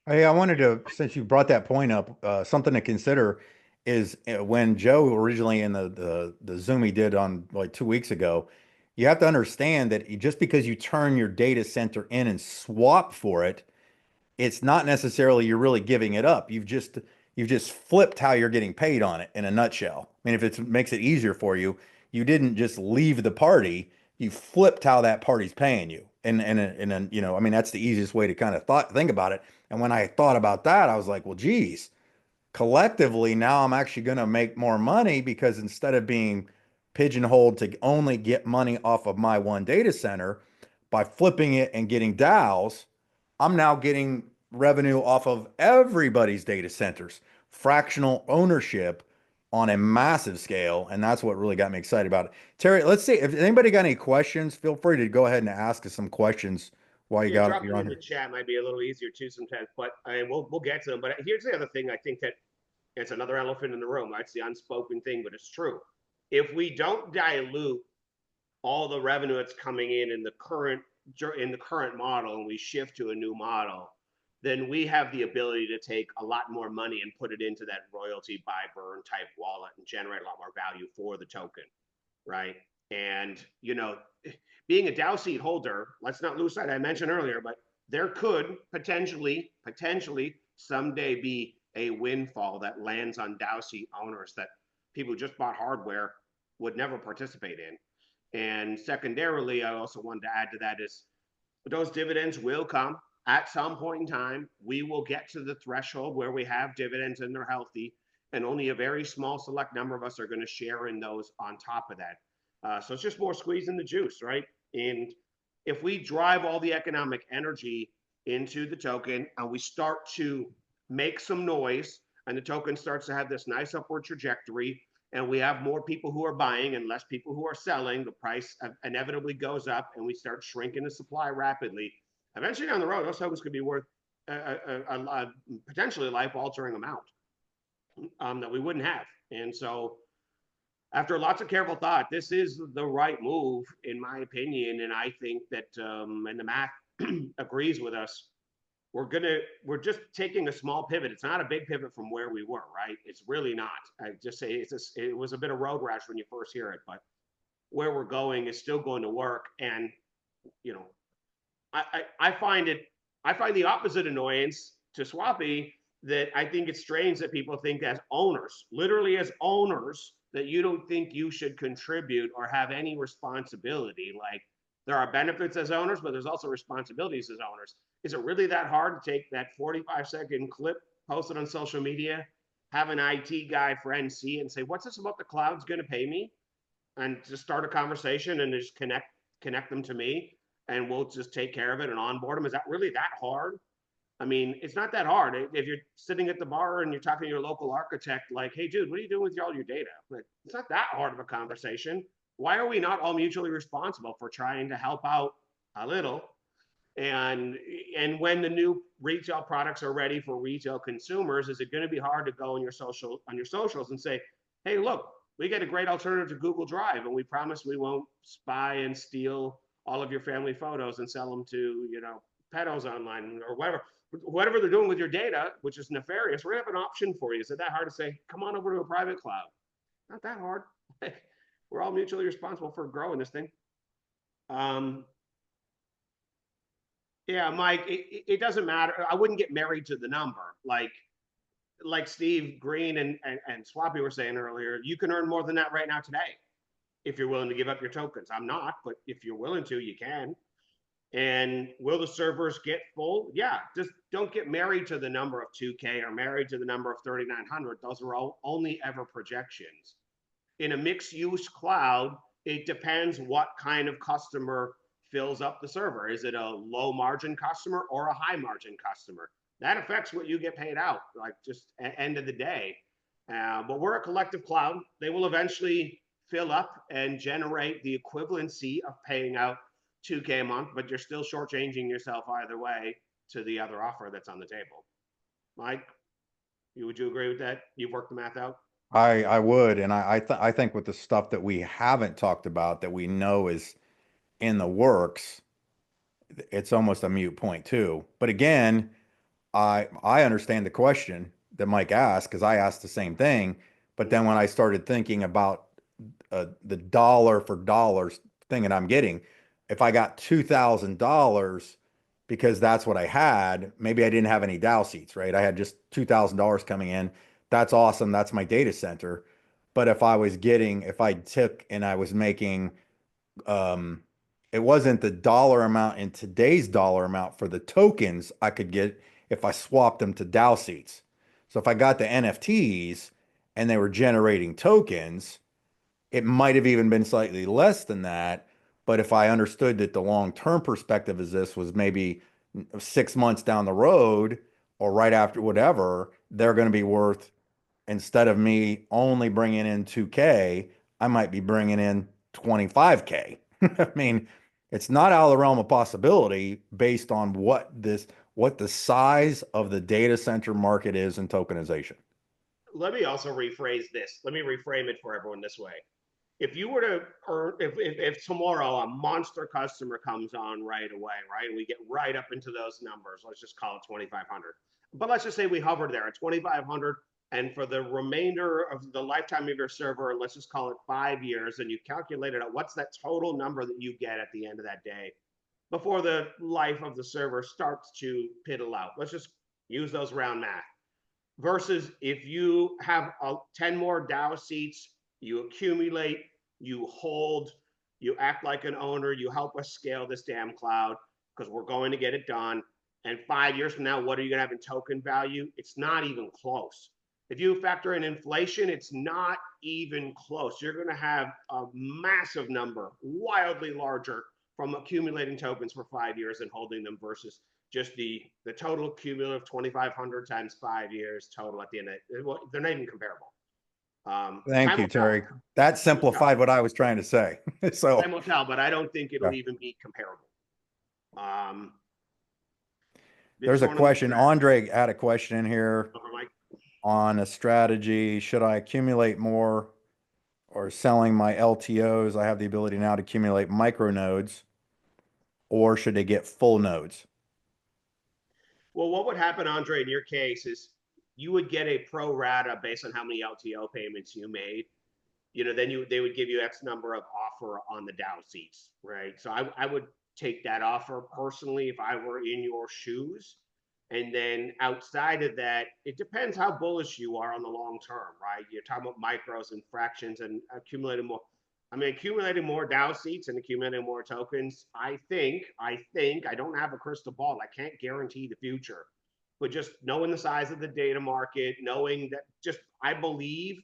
Hey, I wanted to, since you brought that point up, something to consider is when Joe originally in the Zoom he did on like 2 weeks ago, you have to understand that just because you turn your data center in and swap for it, it's not necessarily you're really giving it up. You've just flipped how you're getting paid on it in a nutshell. I mean, if it makes it easier for you, you didn't just leave the party, you flipped how that party's paying you. And I mean, that's the easiest way to kind of think about it. And when I thought about that, I was like, well, geez, collectively now I'm actually going to make more money because instead of being pigeonholed to only get money off of my one data center, by flipping it and getting DAOs, I'm now getting revenue off of everybody's data centers, fractional ownership on a massive scale. And that's what really got me excited about it. Terry, let's see if anybody got any questions, feel free to go ahead and ask us some questions while you're dropping on in here. the chat might be a little easier too sometimes, but we'll get to them. But here's the other thing. I think that it's another elephant in the room. It's the unspoken thing, but it's true. If we don't dilute all the revenue that's coming in the current model, and we shift to a new model, then we have the ability to take a lot more money and put it into that royalty buy burn type wallet and generate a lot more value for the token, right? And being a DAO seed holder, let's not lose sight. I mentioned earlier, but there could potentially someday be a windfall that lands on DAO seed owners that people who just bought hardware would never participate in. And secondarily, I also wanted to add to that is those dividends will come at some point in time. We will get to the threshold where we have dividends and they're healthy, and only a very small select number of us are going to share in those on top of that. So it's just more squeezing the juice, right? And if we drive all the economic energy into the token and we start to make some noise and the token starts to have this nice upward trajectory, and we have more people who are buying and less people who are selling, the price inevitably goes up and we start shrinking the supply rapidly. Eventually down the road, those tokens could be worth a potentially life-altering amount that we wouldn't have. And so after lots of careful thought, this is the right move, in my opinion. And I think that, and the math agrees with us, we're just taking a small pivot. It's not a big pivot from where we were, right? It's really not. I just say it was a bit of road rash when you first hear it, but where we're going is still going to work. And I find the opposite annoyance to Swappy that I think it's strange that people think as owners, literally as owners, that you don't think you should contribute or have any responsibility. Like there are benefits as owners, but there's also responsibilities as owners. Is it really that hard to take that 45-second clip, post it on social media, have an IT guy friend see it and say, what's this about the cloud's going to pay me? And just start a conversation and just connect them to me, and we'll just take care of it and onboard them. Is that really that hard? I mean, it's not that hard. If you're sitting at the bar and you're talking to your local architect, like, hey, dude, what are you doing with all your data? Like, it's not that hard of a conversation. Why are we not all mutually responsible for trying to help out a little? And when the new retail products are ready for retail consumers, is it going to be hard to go on your socials and say, hey, look, we get a great alternative to Google Drive, and we promise we won't spy and steal all of your family photos and sell them to, pedos online or whatever they're doing with your data, which is nefarious. We're gonna have an option for you. Is it that hard to say, come on over to a private cloud? Not that hard. We're all mutually responsible for growing this thing. Yeah, Mike, it doesn't matter. I wouldn't get married to the number. Like Steve Green and Swappy were saying earlier, you can earn more than that right now today if you're willing to give up your tokens. I'm not, but if you're willing to, you can. And will the servers get full? Yeah, just don't get married to the number of 2K or married to the number of 3,900. Those are all only ever projections. In a mixed use cloud, it depends what kind of customer fills up the server. Is it a low margin customer or a high margin customer? That affects what you get paid out, like just end of the day. But we're a collective cloud. They will eventually fill up and generate the equivalency of paying out 2K a month, but you're still shortchanging yourself either way to the other offer that's on the table. Mike, would you agree with that? You've worked the math out? I would, and I think with the stuff that we haven't talked about that we know is in the works, it's almost a mute point too. But again, I understand the question that Mike asked because I asked the same thing. But then when I started thinking about the dollar for dollars thing that I'm getting, if I got $2,000 because that's what I had, maybe I didn't have any Dow seats, right? I had just $2,000 coming in. That's awesome. That's my data center. But if I took and I was making, it wasn't the dollar amount in today's dollar amount for the tokens I could get if I swapped them to Dow seats. So if I got the NFTs and they were generating tokens, it might have even been slightly less than that. But if I understood that the long-term perspective is this was maybe 6 months down the road or right after whatever, they're going to be worth, instead of me only bringing in 2K, I might be bringing in 25K. I mean, it's not out of the realm of possibility based on what the size of the data center market is in tokenization. Let me also rephrase this. Let me reframe it for everyone this way. If you were to earn, if tomorrow a monster customer comes on right away, right, and we get right up into those numbers, let's just call it 2,500. But let's just say we hover there at 2,500, and for the remainder of the lifetime of your server, let's just call it 5 years, and you calculate it out, what's that total number that you get at the end of that day before the life of the server starts to piddle out? Let's just use those round math. Versus if you have 10 more DAO seats, you accumulate, you hold, you act like an owner, you help us scale this damn cloud because we're going to get it done. And 5 years from now, what are you going to have in token value? It's not even close. If you factor in inflation, it's not even close. You're going to have a massive number, wildly larger, from accumulating tokens for 5 years and holding them versus just the total cumulative 2,500 times 5 years total at the end of it. Well, they're not even comparable. Thank you, Terry. That simplified what I was trying to say. So time will tell, but I don't think it'll even be comparable. There's a question. Andre had a question in here on a strategy. Should I accumulate more or selling my LTOs? I have the ability now to accumulate micro nodes, or should they get full nodes? Well, what would happen, Andre, in your case is you would get a pro rata based on how many LTO payments you made. Then they would give you X number of offer on the DAO seats, right? So I would take that offer personally if I were in your shoes. And then outside of that, it depends how bullish you are on the long term, right? You're talking about micros and fractions and accumulating more. I mean, accumulating more DAO seats and accumulating more tokens. I don't have a crystal ball. I can't guarantee the future, but just knowing the size of the data market, knowing that I believe,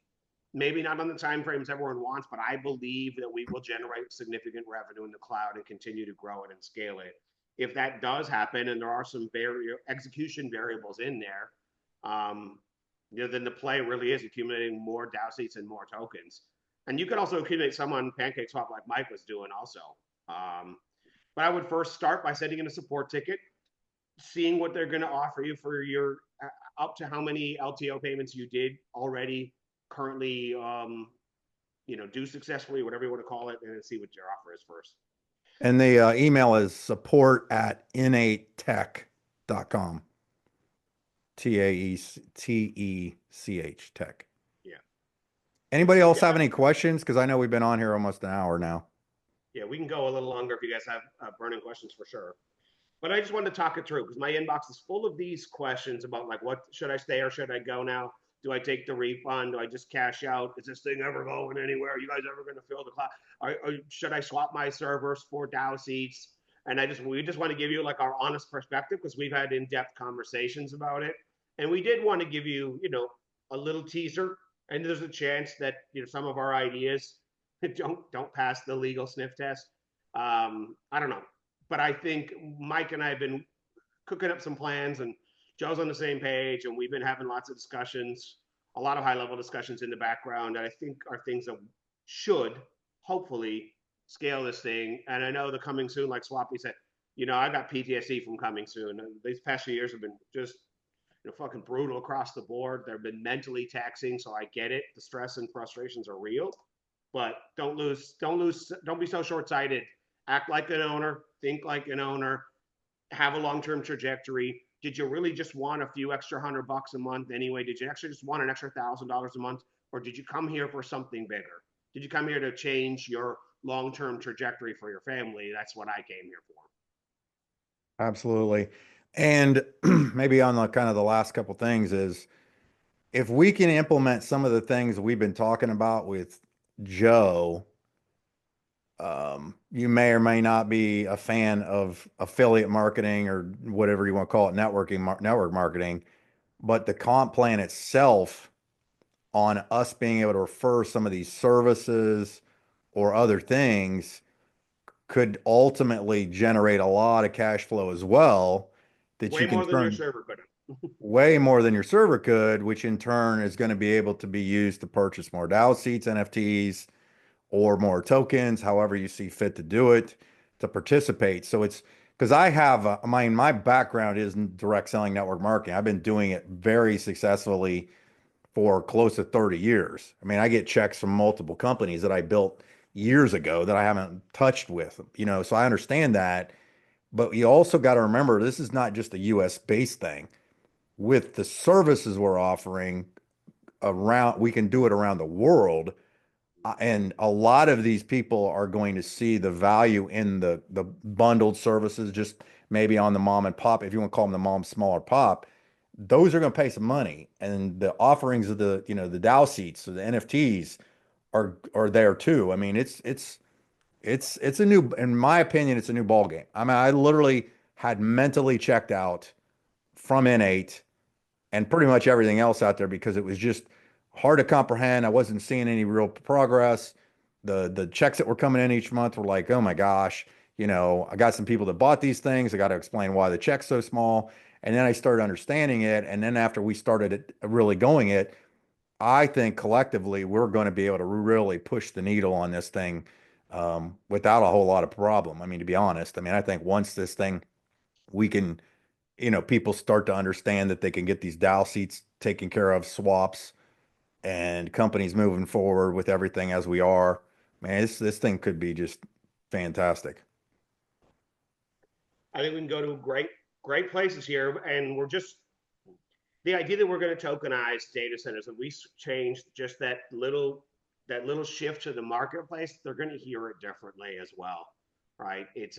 maybe not on the time frames everyone wants, but I believe that we will generate significant revenue in the cloud and continue to grow it and scale it. If that does happen, and there are some execution variables in there, then the play really is accumulating more DAO seats and more tokens. And you can also accumulate some on PancakeSwap like Mike was doing also. But I would first start by setting in a support ticket, seeing what they're going to offer you for your up to how many LTO payments you did already currently do successfully, whatever you want to call it, and then see what your offer is first. And the email is support@innatech.com. TAETECH tech. Yeah. Anybody else have any questions? Because I know we've been on here almost an hour now. Yeah, we can go a little longer if you guys have burning questions for sure. But I just wanted to talk it through because my inbox is full of these questions about like, what should I stay or should I go now? Do I take the refund? Do I just cash out? Is this thing ever going anywhere? Are you guys ever going to fill the cloud? Or should I swap my servers for DAO seats? And we just want to give you like our honest perspective because we've had in-depth conversations about it. And we did want to give you, a little teaser. And there's a chance that some of our ideas don't pass the legal sniff test. I don't know, but I think Mike and I have been cooking up some plans, and Joe's on the same page, and we've been having lots of discussions, a lot of high-level discussions in the background that I think are things that should hopefully scale this thing. And I know the coming soon, like Swappy said, I got PTSD from coming soon. These past few years have been just fucking brutal across the board. They've been mentally taxing, so I get it. The stress and frustrations are real, but don't be so short-sighted. Act like an owner, think like an owner, have a long-term trajectory. Did you really just want a few extra $100 a month anyway? Did you actually just want an extra $1,000 a month? Or did you come here for something bigger? Did you come here to change your long-term trajectory for your family? That's what I came here for. Absolutely. And maybe on the kind of the last couple things is if we can implement some of the things we've been talking about with Joe, you may or may not be a fan of affiliate marketing or whatever you want to call it, network marketing, but the comp plan itself on us being able to refer some of these services or other things could ultimately generate a lot of cash flow as well that Way you can more than your turn server could. way more than your server could, which in turn is going to be able to be used to purchase more DAO seats, NFTs, or more tokens, however you see fit to do it, to participate. So it's because I have my background is in direct selling network marketing. I've been doing it very successfully for close to 30 years. I mean, I get checks from multiple companies that I built years ago that I haven't touched with, so I understand that. But you also got to remember, this is not just a US based thing. With the services we're offering we can do it around the world. And a lot of these people are going to see the value in the bundled services, just maybe on the mom and pop, if you want to call them the mom, smaller pop, those are going to pay some money. And the offerings of the DAO seats, so the NFTs are there too. I mean, it's a new, in my opinion, it's a new ball game. I mean, I literally had mentally checked out from N8 and pretty much everything else out there because it was just hard to comprehend. I wasn't seeing any real progress. The checks that were coming in each month were like, oh my gosh, I got some people that bought these things. I got to explain why the check's so small. And then I started understanding it. And then after we started really going it, I think collectively we're going to be able to really push the needle on this thing without a whole lot of problem. I mean, to be honest, I think once this thing, we can, people start to understand that they can get these DAO seats taken care of, swaps, and companies moving forward with everything as we are, man, this thing could be just fantastic. I think we can go to great places here, and the idea that we're going to tokenize data centers, and we change just that little shift to the marketplace, they're going to hear it differently as well, right? It's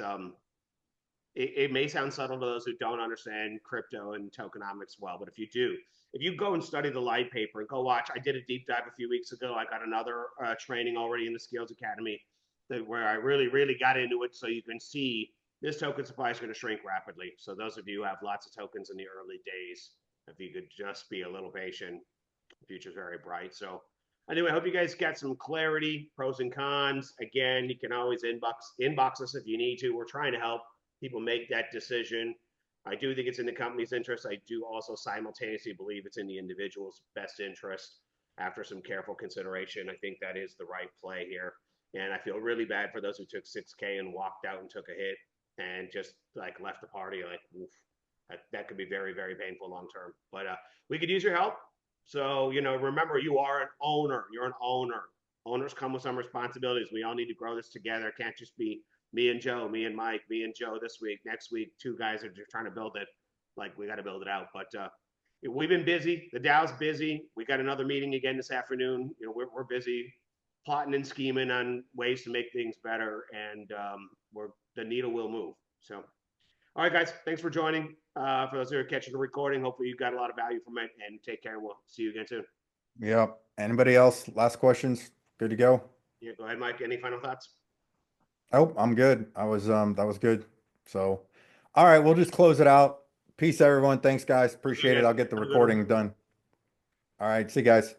it may sound subtle to those who don't understand crypto and tokenomics well, but if you do, if you go and study the light paper and go watch, I did a deep dive a few weeks ago. I got another training already in the Skills Academy where I really got into it. So you can see this token supply is going to shrink rapidly. So those of you who have lots of tokens in the early days, if you could just be a little patient, the future's very bright. So anyway, I hope you guys got some clarity, pros and cons. Again, you can always inbox us if you need to. We're trying to help people make that decision. I do think it's in the company's interest. I do also simultaneously believe it's in the individual's best interest after some careful consideration. I think that is the right play here. And I feel really bad for those who took 6K and walked out and took a hit and just like left the party like, oof, that could be very, very painful long term. But we could use your help. So, you know, remember, you are an owner. You're an owner. Owners come with some responsibilities. We all need to grow this together. It can't just be me and Joe, me and Mike, me and Joe this week. Next week, two guys are just trying to build it. Like, we got to build it out. But we've been busy. The Dow's busy. We got another meeting again this afternoon. You know, we're busy plotting and scheming on ways to make things better. And the needle will move. So, all right, guys, thanks for joining. For those who are catching the recording, hopefully you got a lot of value from it, and take care. We'll see you again soon. Yep. Anybody else? Last questions? Good to go? Yeah, go ahead, Mike. Any final thoughts? Oh, I'm good. That was good. So, all right, we'll just close it out. Peace, everyone. Thanks, guys. Appreciate it. I'll get the Have a good one. recording done. All right. See you guys.